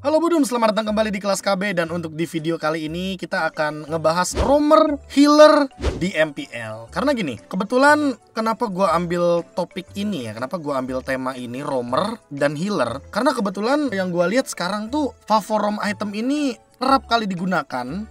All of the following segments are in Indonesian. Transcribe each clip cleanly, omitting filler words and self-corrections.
Halo Budum, selamat datang kembali di kelas KB. Dan untuk di video kali ini kita akan ngebahas roamer healer di MPL. Karena gini, kebetulan kenapa gue ambil topik ini ya, kenapa gue ambil tema ini roamer dan healer, karena kebetulan yang gue lihat sekarang tuh favorom item ini kerap kali digunakan.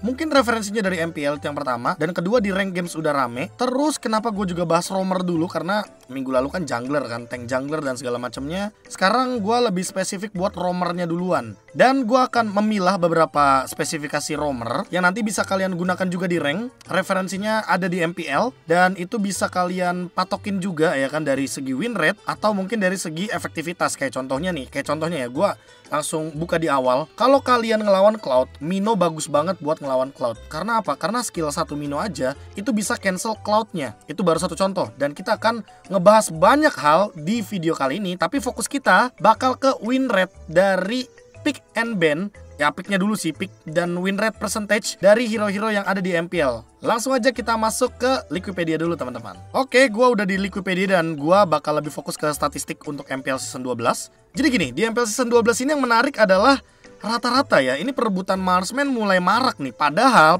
Mungkin referensinya dari MPL itu yang pertama, dan kedua di rank games udah rame. Terus kenapa gue juga bahas roamer dulu, karena minggu lalu kan jungler kan, tank jungler dan segala macamnya. Sekarang gue lebih spesifik buat roamernya duluan. Dan gue akan memilah beberapa spesifikasi roamer yang nanti bisa kalian gunakan juga di rank. Referensinya ada di MPL, dan itu bisa kalian patokin juga ya kan, dari segi win rate atau mungkin dari segi efektivitas. Kayak contohnya ya, gue langsung buka di awal. Kalau kalian ngelawan Cloud, Mino bagus banget buat ngelawan Cloud. Karena apa? Karena skill 1 Mino aja itu bisa cancel Cloudnya. Itu baru satu contoh. Dan kita akan ngebahas banyak hal di video kali ini. Tapi fokus kita bakal ke win rate dari pick and ban. Ya picknya dulu sih, pick dan win rate percentage dari hero-hero yang ada di MPL. Langsung aja kita masuk ke Liquipedia dulu teman-teman. Oke, gue udah di Liquipedia dan gue bakal lebih fokus ke statistik untuk MPL Season 12. Jadi gini, di MPL Season 12 ini yang menarik adalah rata-rata ya, ini perebutan marksman mulai marak nih. Padahal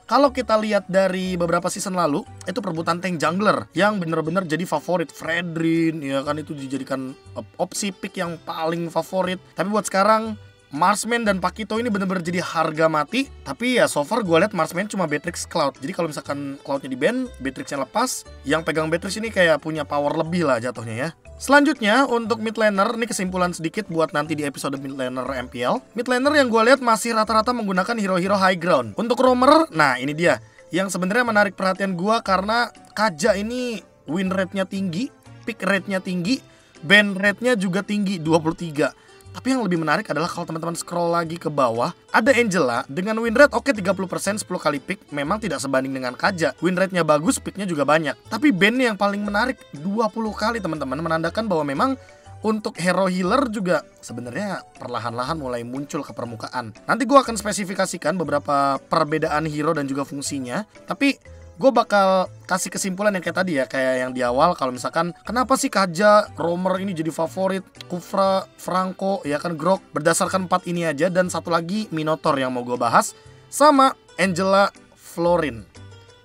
kalau kita lihat dari beberapa season lalu, itu perebutan tank jungler yang bener-bener jadi favorit. Fredrin ya kan, itu dijadikan opsi pick yang paling favorit. Tapi buat sekarang Marksman dan Pakito ini bener-bener jadi harga mati. Tapi ya so far gue liat Marksman cuma Beatrix Cloud. Jadi kalau misalkan Cloudnya di ban, Beatrixnya lepas, yang pegang Beatrix ini kayak punya power lebih lah jatuhnya ya. Selanjutnya untuk mid laner, ini kesimpulan sedikit buat nanti di episode mid laner MPL. Mid laner yang gue lihat masih rata-rata menggunakan hero-hero high ground. Untuk roamer, nah ini dia yang sebenarnya menarik perhatian gue, karena Kaja ini win rate-nya tinggi, pick rate-nya tinggi, ban rate-nya juga tinggi 23. Tapi yang lebih menarik adalah kalau teman-teman scroll lagi ke bawah, ada Angela dengan win rate 30%, 10 kali pick, memang tidak sebanding dengan Kaja. Win rate-nya bagus, picknya juga banyak. Tapi ban-nya yang paling menarik 20 kali teman-teman, menandakan bahwa memang untuk hero healer juga sebenarnya perlahan-lahan mulai muncul ke permukaan. Nanti gue akan spesifikasikan beberapa perbedaan hero dan juga fungsinya. Tapi gue bakal kasih kesimpulan yang kayak tadi ya, kayak yang di awal. Kalau misalkan kenapa sih Kaja, roamer ini jadi favorit, Kufra, Franco, ya kan Grok, berdasarkan 4 ini aja. Dan satu lagi Minotaur yang mau gue bahas, sama Angela Florin.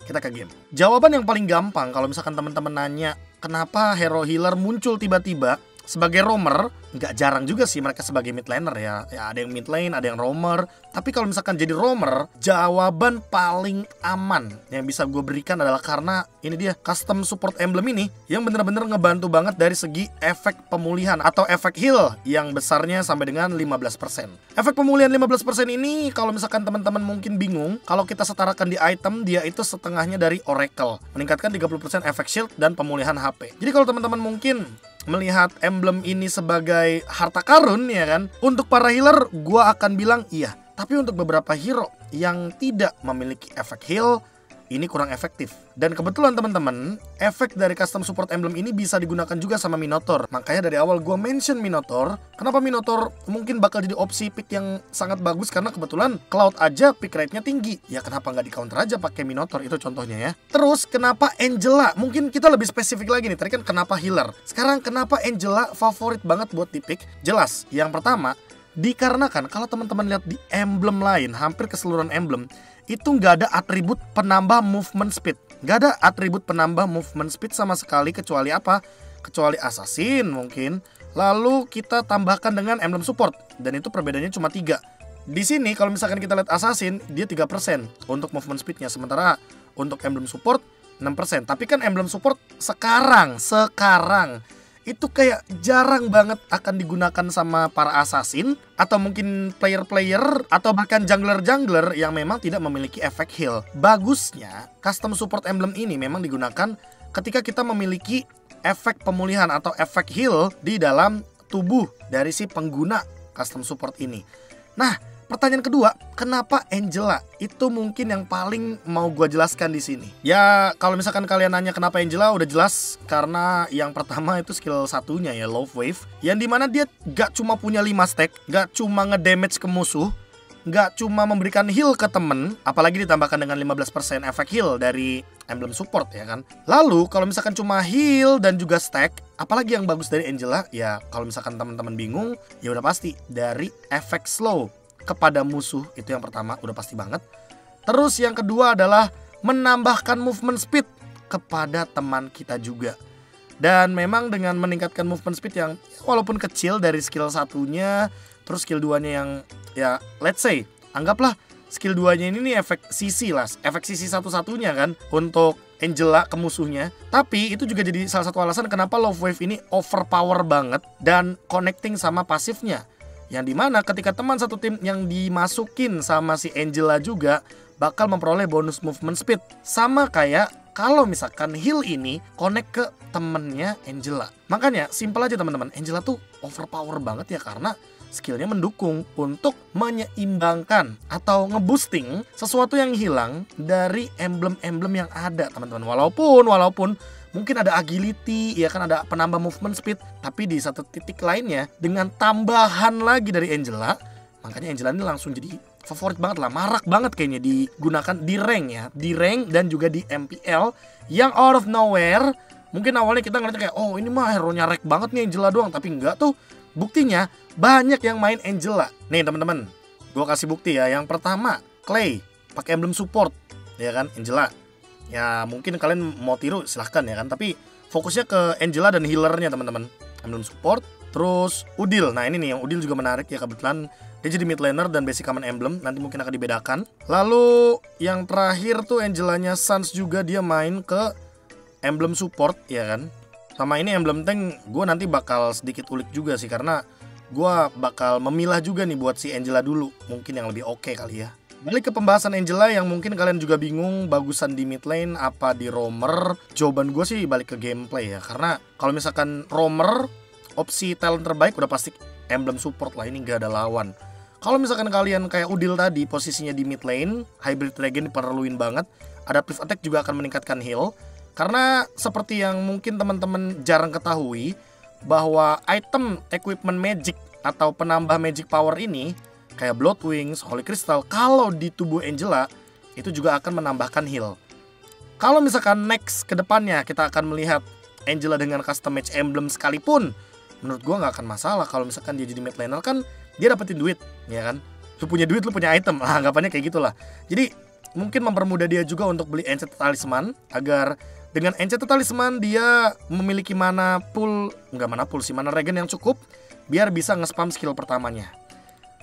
Kita ke game. Jawaban yang paling gampang kalau misalkan teman-teman nanya kenapa hero healer muncul tiba-tiba sebagai roamer, nggak jarang juga sih mereka sebagai mid laner ya. Ya ada yang mid lane, ada yang roamer. Tapi kalau misalkan jadi roamer, jawaban paling aman yang bisa gue berikan adalah karena ini dia, custom support emblem ini yang bener-bener ngebantu banget dari segi efek pemulihan atau efek heal yang besarnya sampai dengan 15%. Efek pemulihan 15% ini kalau misalkan teman-teman mungkin bingung, kalau kita setarakan di item, dia itu setengahnya dari Oracle, meningkatkan 30% efek shield dan pemulihan HP. Jadi kalau teman-teman mungkin melihat emblem ini sebagai harta karun ya kan, untuk para healer gua akan bilang iya. Tapi untuk beberapa hero yang tidak memiliki efek heal, ini kurang efektif. Dan kebetulan teman-teman, efek dari custom support emblem ini bisa digunakan juga sama Minotaur. Makanya dari awal gue mention Minotaur. Kenapa Minotaur mungkin bakal jadi opsi pick yang sangat bagus, karena kebetulan Cloud aja pick rate-nya tinggi. Ya kenapa nggak di counter aja pakai Minotaur, itu contohnya ya. Terus kenapa Angela? Mungkin kita lebih spesifik lagi nih. Tadi kan kenapa healer. Sekarang kenapa Angela favorit banget buat di pick? Jelas, yang pertama dikarenakan kalau teman-teman lihat di emblem lain, hampir keseluruhan emblem itu nggak ada atribut penambah movement speed. Nggak ada atribut penambah movement speed sama sekali, kecuali apa? Kecuali assassin mungkin. Lalu kita tambahkan dengan emblem support, dan itu perbedaannya cuma 3. Di sini kalau misalkan kita lihat assassin, dia 3% untuk movement speednya, sementara untuk emblem support 6%. Tapi kan emblem support sekarang itu kayak jarang banget akan digunakan sama para assassin atau mungkin player-player atau bahkan jungler-jungler yang memang tidak memiliki efek heal. Bagusnya custom support emblem ini memang digunakan ketika kita memiliki efek pemulihan atau efek heal di dalam tubuh dari si pengguna custom support ini. Nah, pertanyaan kedua, kenapa Angela? Itu mungkin yang paling mau gue jelaskan di sini. Ya, kalau misalkan kalian nanya kenapa Angela, udah jelas. Karena yang pertama itu skill satunya ya, Love Wave. Yang dimana dia gak cuma punya 5 stack, gak cuma ngedamage ke musuh, gak cuma memberikan heal ke temen, apalagi ditambahkan dengan 15% efek heal dari emblem support ya kan. Lalu kalau misalkan cuma heal dan juga stack, apalagi yang bagus dari Angela? Ya kalau misalkan teman-teman bingung, ya udah pasti dari efek slow kepada musuh, itu yang pertama udah pasti banget. Terus yang kedua adalah menambahkan movement speed kepada teman kita juga. Dan memang dengan meningkatkan movement speed yang walaupun kecil dari skill satunya, terus skill 2-nya yang ya let's say anggaplah skill 2-nya ini nih efek CC lah, efek CC satu-satunya kan untuk Angela ke musuhnya. Tapi itu juga jadi salah satu alasan kenapa Love Wave ini overpower banget dan connecting sama pasifnya. Yang dimana ketika teman satu tim yang dimasukin sama si Angela juga bakal memperoleh bonus movement speed. Sama kayak kalau misalkan heal ini connect ke temennya Angela. Makanya simple aja teman-teman, Angela tuh overpower banget ya karena skillnya mendukung untuk menyeimbangkan atau ngeboosting sesuatu yang hilang dari emblem-emblem yang ada teman-teman. Walaupun mungkin ada agility, ya kan, ada penambah movement speed, tapi di satu titik lainnya dengan tambahan lagi dari Angela, makanya Angela ini langsung jadi favorit banget lah, marak banget kayaknya digunakan di rank ya, di rank dan juga di MPL yang out of nowhere. Mungkin awalnya kita ngeliatnya kayak oh ini mah hero-nya rek banget nih Angela doang, tapi enggak tuh. Buktinya banyak yang main Angela. Nih teman-teman, gue kasih bukti ya. Yang pertama, Clay pakai emblem support, ya kan, Angela. Ya mungkin kalian mau tiru silahkan ya kan, tapi fokusnya ke Angela dan healernya teman-teman. Emblem support. Terus Udil, nah ini nih yang Udil juga menarik ya, kebetulan dia jadi mid laner dan basic common emblem, nanti mungkin akan dibedakan. Lalu yang terakhir tuh Angelanya Sans juga dia main ke emblem support ya kan. Sama ini emblem tank gue nanti bakal sedikit ulik juga sih, karena gue bakal memilah juga nih buat si Angela dulu, mungkin yang lebih oke kali ya. Balik ke pembahasan Angela yang mungkin kalian juga bingung bagusan di mid lane apa di roamer. Jawaban gue sih balik ke gameplay ya, karena kalau misalkan roamer opsi talent terbaik udah pasti emblem support lah, ini gak ada lawan. Kalau misalkan kalian kayak Udil tadi posisinya di mid lane, hybrid dragon diperluin banget, adaptive attack juga akan meningkatkan heal. Karena seperti yang mungkin teman-teman jarang ketahui, bahwa item equipment magic atau penambah magic power ini kayak Blood Wings, Holy Crystal, kalau di tubuh Angela itu juga akan menambahkan heal. Kalau misalkan next ke depannya kita akan melihat Angela dengan custom match emblem sekalipun, menurut gua nggak akan masalah. Kalau misalkan dia jadi mid laner kan dia dapetin duit, ya kan? Lu punya duit, lu punya item, anggapannya kayak gitulah. Jadi mungkin mempermudah dia juga untuk beli Enchanted Talisman, agar dengan Enchanted Talisman dia memiliki mana regen yang cukup biar bisa nge-spam skill pertamanya.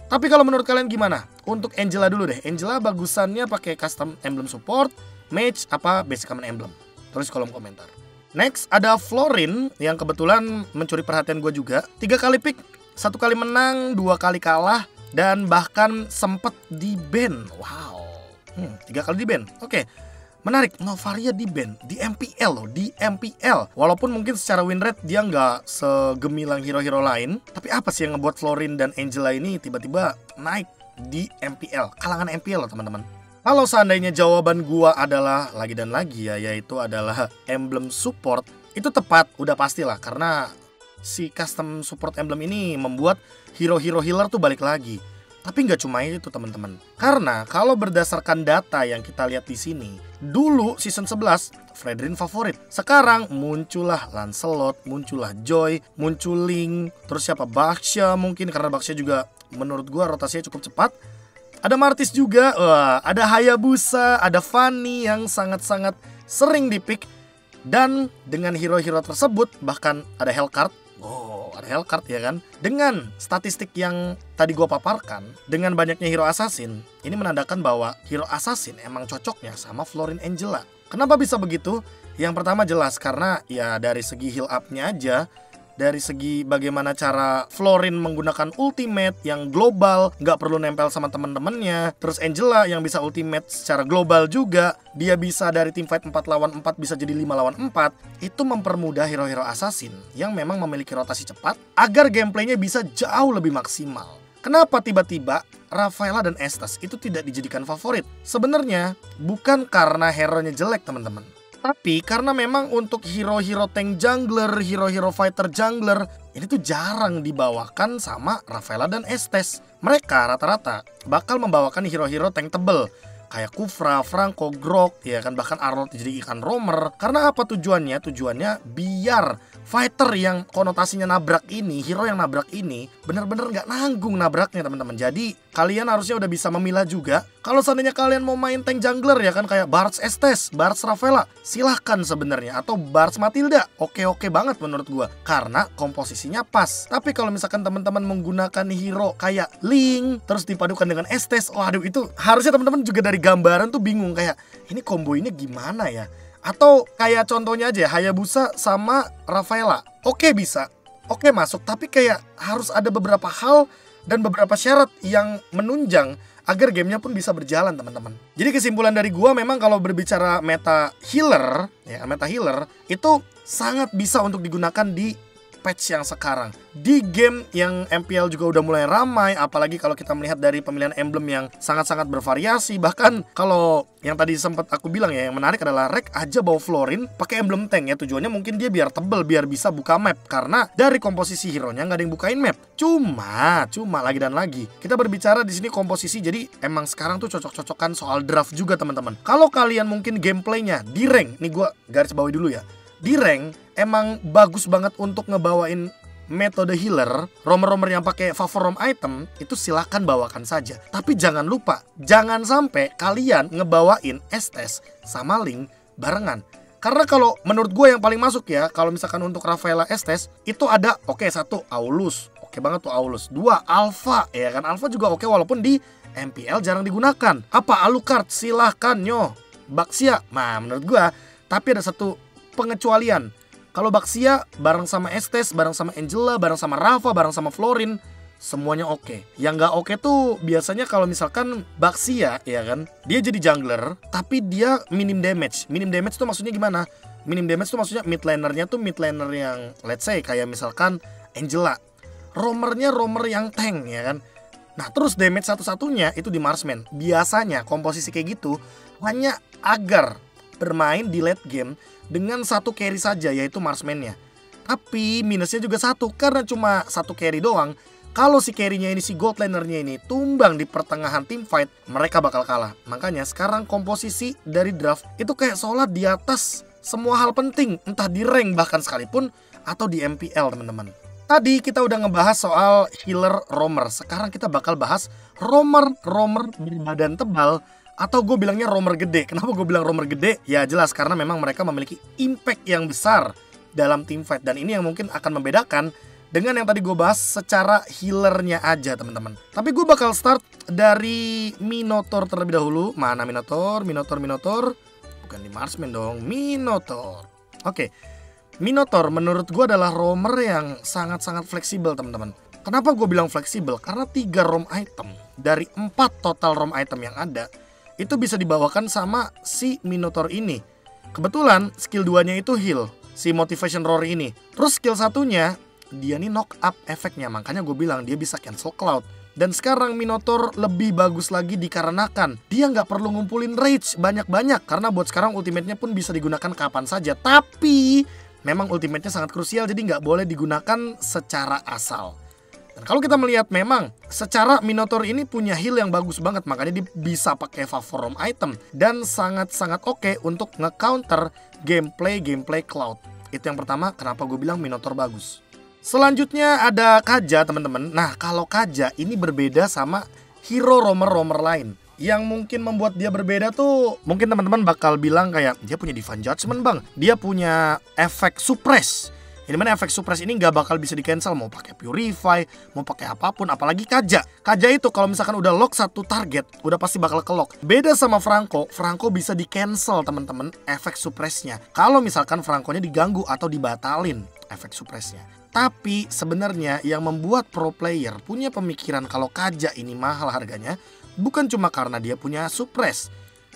Tapi kalau menurut kalian gimana? Untuk Angela dulu deh. Angela bagusannya pakai custom emblem support, mage apa basic common emblem? Tulis kolom komentar. Next ada Florin yang kebetulan mencuri perhatian gue juga. 3 kali pick, 1 kali menang, 2 kali kalah, dan bahkan sempet di ban. Wow. 3 kali di ban. Oke. Menarik, Novaria di ban di MPL loh, di MPL. Walaupun mungkin secara win rate dia nggak segemilang hero-hero lain, tapi apa sih yang ngebuat Florin dan Angela ini tiba-tiba naik di MPL, kalangan MPL loh teman-teman. Kalau seandainya jawaban gua adalah lagi dan lagi ya, yaitu adalah emblem support, itu tepat, udah pastilah, karena si custom support emblem ini membuat hero-hero healer tuh balik lagi. Tapi nggak cuma itu teman-teman. Karena kalau berdasarkan data yang kita lihat di sini, dulu season 11 Fredrin favorit. Sekarang muncullah Lancelot, muncullah Joy, muncul Link, terus siapa, Baksha mungkin, karena Baksha juga menurut gua rotasinya cukup cepat. Ada Martis juga, ada Hayabusa, ada Fanny yang sangat-sangat sering dipick. Dan dengan hero-hero tersebut bahkan ada Hellcard. Ada Hellcard ya kan. Dengan statistik yang tadi gue paparkan, dengan banyaknya hero assassin, ini menandakan bahwa hero assassin emang cocoknya sama Florin Angela. Kenapa bisa begitu? Yang pertama jelas karena ya dari segi heal up-nya aja, dari segi bagaimana cara Florin menggunakan ultimate yang global, nggak perlu nempel sama temen-temennya. Terus Angela yang bisa ultimate secara global juga, dia bisa dari teamfight 4 lawan 4 bisa jadi 5 lawan 4. Itu mempermudah hero-hero assassin yang memang memiliki rotasi cepat agar gameplaynya bisa jauh lebih maksimal. Kenapa tiba-tiba Rafaela dan Estes itu tidak dijadikan favorit? Sebenarnya bukan karena hero-nya jelek teman-teman, tapi karena memang untuk hero-hero tank jungler, hero-hero fighter jungler, ini tuh jarang dibawakan sama Rafaela dan Estes. Mereka rata-rata bakal membawakan hero-hero tank tebel. kayak Kufra, Franco, Grok, ya kan, bahkan Arnold dijadikan roamer. Karena apa tujuannya? Tujuannya biar fighter yang konotasinya nabrak ini, hero yang nabrak ini bener-bener nggak nanggung nabraknya teman-teman. Jadi kalian harusnya udah bisa memilah juga. Kalau seandainya kalian mau main tank jungler ya kan, kayak Bards Estes, Bards Ravela, silahkan sebenarnya. Atau Bards Matilda, oke banget menurut gua, karena komposisinya pas. Tapi kalau misalkan teman-teman menggunakan hero kayak Link terus dipadukan dengan Estes, waduh itu harusnya teman-teman juga dari gambaran tuh bingung kayak ini combo ini gimana ya. Atau kayak contohnya aja Hayabusa sama Rafaela, oke bisa, oke masuk, tapi kayak harus ada beberapa hal dan beberapa syarat yang menunjang agar gamenya pun bisa berjalan teman-teman. Jadi kesimpulan dari gua memang kalau berbicara meta healer, ya meta healer itu sangat bisa untuk digunakan di patch yang sekarang. Di game yang MPL juga udah mulai ramai, apalagi kalau kita melihat dari pemilihan emblem yang sangat-sangat bervariasi. Bahkan kalau yang tadi sempat aku bilang ya, yang menarik adalah Rek aja bawa Florin pakai emblem tank ya. Tujuannya mungkin dia biar tebel, biar bisa buka map. Karena dari komposisi hero-nya nggak ada yang bukain map. Cuma lagi dan lagi kita berbicara di sini komposisi, jadi emang sekarang tuh cocok-cocokan soal draft juga teman-teman. Kalau kalian mungkin gameplaynya di rank, nih gua garis bawahi dulu ya. Di rank emang bagus banget untuk ngebawain metode healer, romer-romer yang pakai favor rom item, itu silahkan bawakan saja. Tapi jangan lupa, jangan sampai kalian ngebawain Estes sama Link barengan. Karena kalau menurut gue yang paling masuk ya, kalau misalkan untuk Rafaela Estes, itu ada satu Aulus, oke banget tuh Aulus. 2 Alpha, ya kan, Alpha juga oke walaupun di MPL jarang digunakan. Apa Alucard, silahkan nyo. Baxia, nah menurut gue, tapi ada satu pengecualian. Kalau Baxia bareng sama Estes, bareng sama Angela, bareng sama Rafa, bareng sama Florin, semuanya oke. Yang nggak oke tuh biasanya kalau misalkan Baxia ya kan, dia jadi jungler tapi dia minim damage. Minim damage tuh maksudnya gimana? Minim damage tuh maksudnya mid lanernya tuh mid laner yang let's say kayak misalkan Angela. Romernya romer yang tank ya kan. Nah terus damage satu-satunya itu di marksman. Biasanya komposisi kayak gitu hanya agar bermain di late game dengan satu carry saja, yaitu marksman-nya. Tapi minusnya juga satu, karena cuma satu carry doang. Kalau si carry-nya ini, si gold laner-nya ini tumbang di pertengahan team fight, mereka bakal kalah. Makanya sekarang komposisi dari draft itu kayak seolah di atas semua hal penting, entah di rank bahkan sekalipun atau di MPL teman-teman. Tadi kita udah ngebahas soal healer romer. Sekarang kita bakal bahas romer berbadan tebal, atau gue bilangnya romer gede. Kenapa gue bilang romer gede? Ya jelas karena memang mereka memiliki impact yang besar dalam team fight. Dan ini yang mungkin akan membedakan dengan yang tadi gue bahas secara healernya aja teman-teman. Tapi gue bakal start dari Minotaur terlebih dahulu. Mana Minotaur? Bukan di marksman dong, Minotaur. Oke, Minotaur menurut gue adalah romer yang sangat-sangat fleksibel teman-teman. Kenapa gue bilang fleksibel? Karena 3 rom item dari 4 total rom item yang ada itu bisa dibawakan sama si Minotaur ini. Kebetulan skill 2-nya itu heal, si Motivation Roar ini. Terus skill 1-nya, dia nih knock up efeknya. Makanya gue bilang dia bisa cancel cloud. Dan sekarang Minotaur lebih bagus lagi dikarenakan dia nggak perlu ngumpulin rage banyak-banyak. Karena buat sekarang ultimate-nya pun bisa digunakan kapan saja. Tapi memang ultimate-nya sangat krusial, jadi nggak boleh digunakan secara asal. Dan kalau kita melihat memang secara Minotaur ini punya heal yang bagus banget, makanya dia bisa pakai favor rom item dan sangat-sangat oke untuk nge-counter gameplay Cloud. Itu yang pertama, kenapa gue bilang Minotaur bagus. Selanjutnya ada Kaja teman-teman. Nah kalau Kaja ini berbeda sama hero romer lain. Yang mungkin membuat dia berbeda tuh, mungkin teman-teman bakal bilang kayak dia punya Divine Judgment bang, dia punya efek suppress. Ini mana efek suppress ini nggak bakal bisa di cancel, mau pakai purify, mau pakai apapun, apalagi Kaja. Kaja itu kalau misalkan udah lock satu target, udah pasti bakal ke lock. Beda sama Franco bisa di cancel teman-teman efek suppressnya. Kalau misalkan Franco-nya diganggu atau dibatalin efek suppressnya. Tapi sebenarnya yang membuat pro player punya pemikiran kalau Kaja ini mahal harganya, bukan cuma karena dia punya suppress,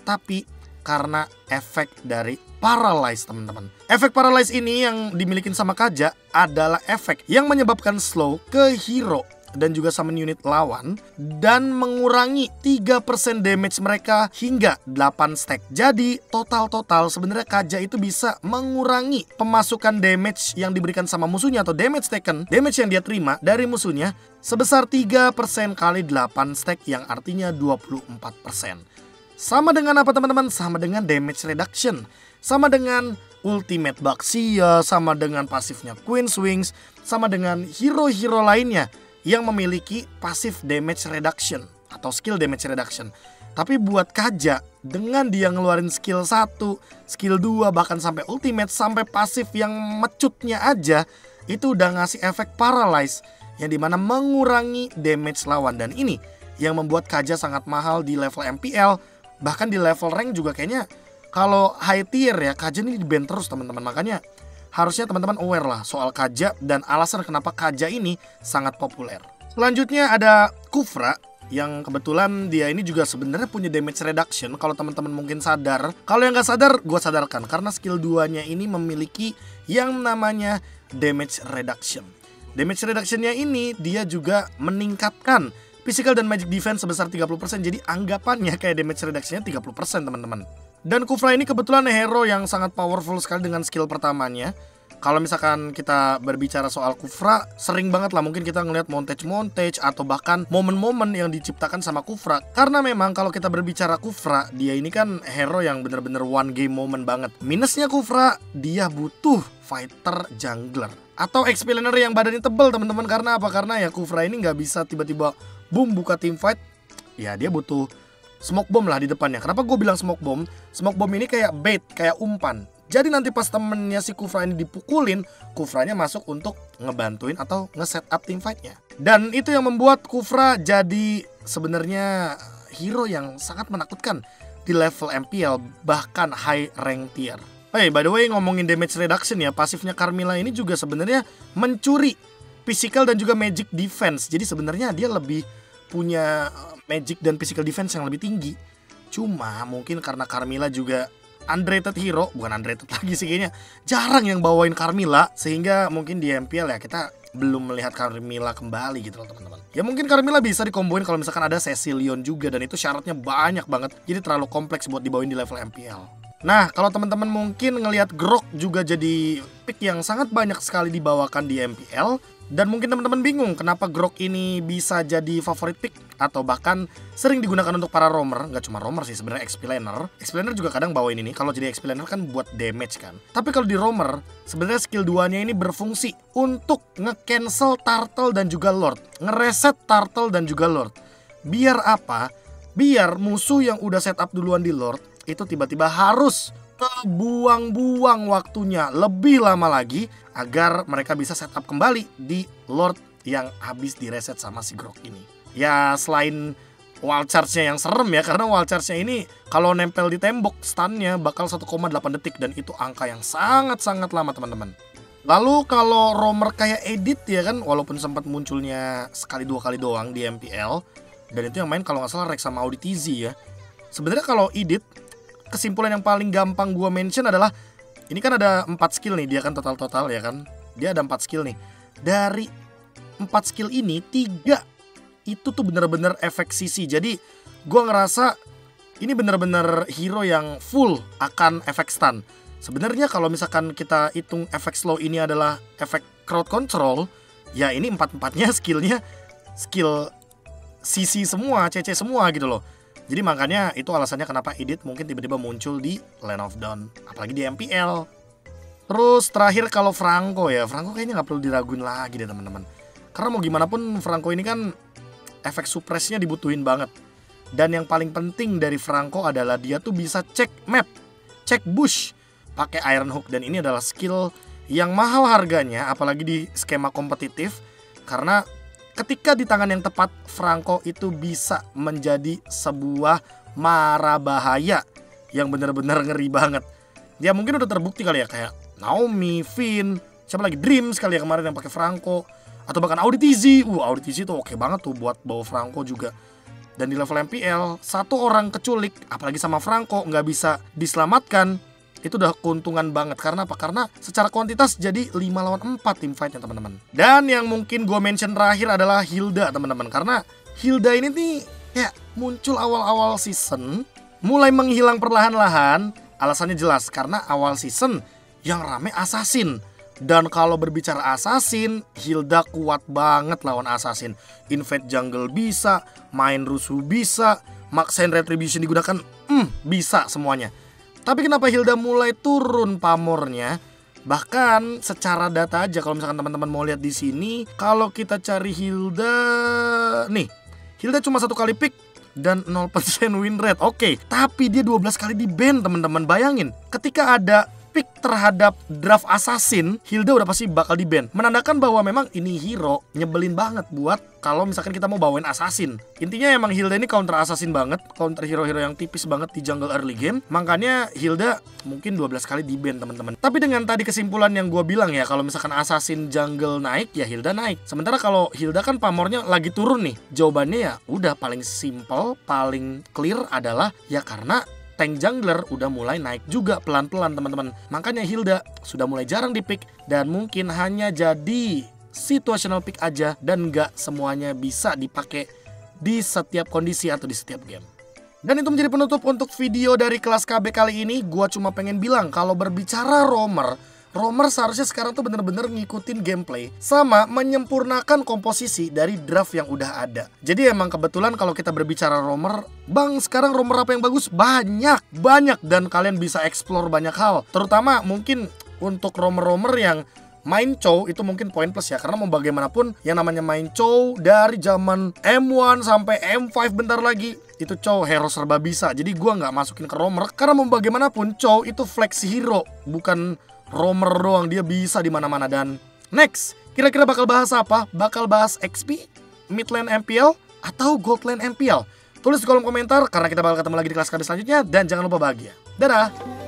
tapi karena efek dari paralyze teman-teman. Efek paralyze ini yang dimiliki sama Kaja adalah efek yang menyebabkan slow ke hero dan juga summon unit lawan dan mengurangi 3% damage mereka hingga 8 stack. Jadi total sebenarnya Kaja itu bisa mengurangi pemasukan damage yang diberikan sama musuhnya atau damage taken, damage yang dia terima dari musuhnya sebesar 3% kali 8 stack yang artinya 24%. Sama dengan apa teman-teman? Sama dengan damage reduction, sama dengan ultimate Baxia, sama dengan pasifnya Queen's Wings, sama dengan hero-hero lainnya yang memiliki pasif damage reduction atau skill damage reduction. Tapi buat Kaja, dengan dia ngeluarin skill 1, skill 2, bahkan sampai ultimate, sampai pasif yang mecutnya aja, itu udah ngasih efek paralyze yang dimana mengurangi damage lawan. Dan ini yang membuat Kaja sangat mahal di level MPL. Bahkan di level rank juga kayaknya kalau high tier ya Kaja ini di-ban terus teman-teman. Makanya harusnya teman-teman aware lah soal Kaja dan alasan kenapa Kaja ini sangat populer. Selanjutnya ada Kufra yang kebetulan dia ini juga sebenarnya punya damage reduction. Kalau teman-teman mungkin sadar, kalau yang nggak sadar gue sadarkan, karena skill 2-nya ini memiliki yang namanya damage reduction. Damage reduction-nya ini dia juga meningkatkan physical dan magic defense sebesar 30%. Jadi anggapannya kayak damage reduction-nya 30% teman-teman. Dan Kufra ini kebetulan hero yang sangat powerful sekali dengan skill pertamanya. Kalau misalkan kita berbicara soal Kufra, sering banget lah mungkin kita ngeliat montage-montage atau bahkan momen-momen yang diciptakan sama Kufra. Karena memang kalau kita berbicara Kufra, dia ini kan hero yang bener-bener one game moment banget. Minusnya Kufra, dia butuh fighter jungler atau explainer yang badannya tebal teman-teman. Karena apa? Karena ya Kufra ini nggak bisa tiba-tiba boom buka team fight. Ya dia butuh smoke bomb lah di depannya. Kenapa gue bilang smoke bomb? Smoke bomb ini kayak bait, kayak umpan. Jadi nanti pas temennya si Kufra ini dipukulin, Kufranya masuk untuk ngebantuin atau nge-set up team fight-nya. Dan itu yang membuat Kufra jadi sebenarnya hero yang sangat menakutkan di level MPL, bahkan high rank tier. Hey, by the way, ngomongin damage reduction ya, pasifnya Carmilla ini juga sebenarnya mencuri physical dan juga magic defense. Jadi sebenarnya dia lebih punya magic dan physical defense yang lebih tinggi. Cuma mungkin karena Carmilla juga underrated hero, bukan underrated lagi sih kayaknya, jarang yang bawain Carmilla, sehingga mungkin di MPL ya kita belum melihat Carmilla kembali gitu loh teman-teman. Ya mungkin Carmilla bisa dikomboin kalau misalkan ada Cecilion juga, dan itu syaratnya banyak banget, jadi terlalu kompleks buat dibawain di level MPL. Nah kalau teman-teman mungkin ngelihat Grok juga jadi pick yang sangat banyak sekali dibawakan di MPL. Dan mungkin teman-teman bingung kenapa Grok ini bisa jadi favorit pick atau bahkan sering digunakan untuk para roamer. Nggak cuma roamer sih sebenarnya, explainer. Explainer juga kadang bawain ini. Kalau jadi explainer kan buat damage kan. Tapi kalau di roamer sebenarnya skill 2-nya ini berfungsi untuk nge-cancel turtle dan juga lord, ngereset turtle dan juga lord. Biar apa? Biar musuh yang udah setup duluan di lord itu tiba-tiba harus kebuang-buang waktunya lebih lama lagi agar mereka bisa setup kembali di lord yang habis direset sama si Grok ini. Ya selain wall charge-nya yang serem ya, karena wall charge-nya ini kalau nempel di tembok stun-nya bakal 1,8 detik, dan itu angka yang sangat-sangat lama teman-teman. Lalu kalau roamer kayak Edit ya kan, walaupun sempat munculnya sekali dua kali doang di MPL, dan itu yang main kalau nggak salah Rex sama Auditizi ya. Sebenarnya kalau Edit, kesimpulan yang paling gampang gue mention adalah ini kan ada 4 skill nih, dia kan total ya kan. Dia ada 4 skill nih. Dari 4 skill ini 3 itu tuh bener-bener efek CC. Jadi gue ngerasa ini bener-bener hero yang full akan efek stun. Sebenarnya kalau misalkan kita hitung efek slow ini adalah efek crowd control, ya ini 4-4-nya skillnya skill CC semua, CC semua gitu loh. Jadi makanya itu alasannya kenapa Edit mungkin tiba-tiba muncul di Land of Dawn, apalagi di MPL. Terus terakhir kalau Franco ya, Franco kayaknya nggak perlu diraguin lagi deh teman-teman. Karena mau gimana pun Franco ini kan efek suppressnya dibutuhin banget. Dan yang paling penting dari Franco adalah dia tuh bisa cek map, cek bush pakai Iron Hook, dan ini adalah skill yang mahal harganya apalagi di skema kompetitif, karena ketika di tangan yang tepat, Franco itu bisa menjadi sebuah mara bahaya yang benar-benar ngeri banget. Ya mungkin udah terbukti kali ya, kayak Naomi, Finn, siapa lagi, Dream sekali ya kemarin yang pakai Franco, atau bahkan Auditizi. Auditizi tuh oke banget tuh buat bawa Franco juga. Dan di level MPL, satu orang keculik, apalagi sama Franco, nggak bisa diselamatkan, itu udah keuntungan banget. Karena apa? Karena secara kuantitas jadi 5 lawan 4 tim fightnya teman-teman. Dan yang mungkin gue mention terakhir adalah Hilda teman-teman. Karena Hilda ini nih ya muncul awal-awal season, mulai menghilang perlahan-lahan. Alasannya jelas, karena awal season yang rame assassin. Dan kalau berbicara assassin, Hilda kuat banget lawan assassin. Invade jungle bisa, main rusuh bisa, maksain retribution digunakan, bisa semuanya. Tapi kenapa Hilda mulai turun pamornya? Bahkan secara data aja, kalau misalkan teman-teman mau lihat di sini, kalau kita cari Hilda, nih, Hilda cuma 1 kali pick dan 0% win rate. Oke, tapi dia 12 kali di ban, teman-teman. Bayangin, ketika ada pick terhadap draft assassin, Hilda udah pasti bakal di ban. Menandakan bahwa memang ini hero nyebelin banget buat kalau misalkan kita mau bawain assassin. Intinya emang Hilda ini counter assassin banget, counter hero-hero yang tipis banget di jungle early game. Makanya Hilda mungkin 12 kali di ban, teman-teman. Tapi dengan tadi kesimpulan yang gue bilang ya, kalau misalkan assassin jungle naik, ya Hilda naik. Sementara kalau Hilda kan pamornya lagi turun nih. Jawabannya ya udah paling simple, paling clear adalah ya karena tank jungler udah mulai naik juga pelan-pelan, teman-teman. Makanya Hilda sudah mulai jarang di pick dan mungkin hanya jadi situational pick aja dan nggak semuanya bisa dipakai di setiap kondisi atau di setiap game. Dan itu menjadi penutup untuk video dari kelas KB kali ini. Gua cuma pengen bilang kalau berbicara roamer seharusnya sekarang tuh bener-bener ngikutin gameplay sama menyempurnakan komposisi dari draft yang udah ada. Jadi emang kebetulan kalau kita berbicara roamer, bang, sekarang roamer apa yang bagus? Banyak dan kalian bisa explore banyak hal. Terutama mungkin untuk roamer-roamer yang main Chow itu mungkin poin plus ya, karena mau bagaimanapun yang namanya main Chow dari zaman M1 sampai M5 bentar lagi itu Chow hero serba bisa. Jadi gua nggak masukin ke roamer karena mau bagaimanapun Chow itu flex hero, bukan roamer doang, dia bisa di mana-mana. Dan next, kira-kira bakal bahas apa? Bakal bahas XP, mid lane MPL, atau gold lane MPL? Tulis di kolom komentar karena kita bakal ketemu lagi di kelas KB selanjutnya dan jangan lupa bahagia. Dadah.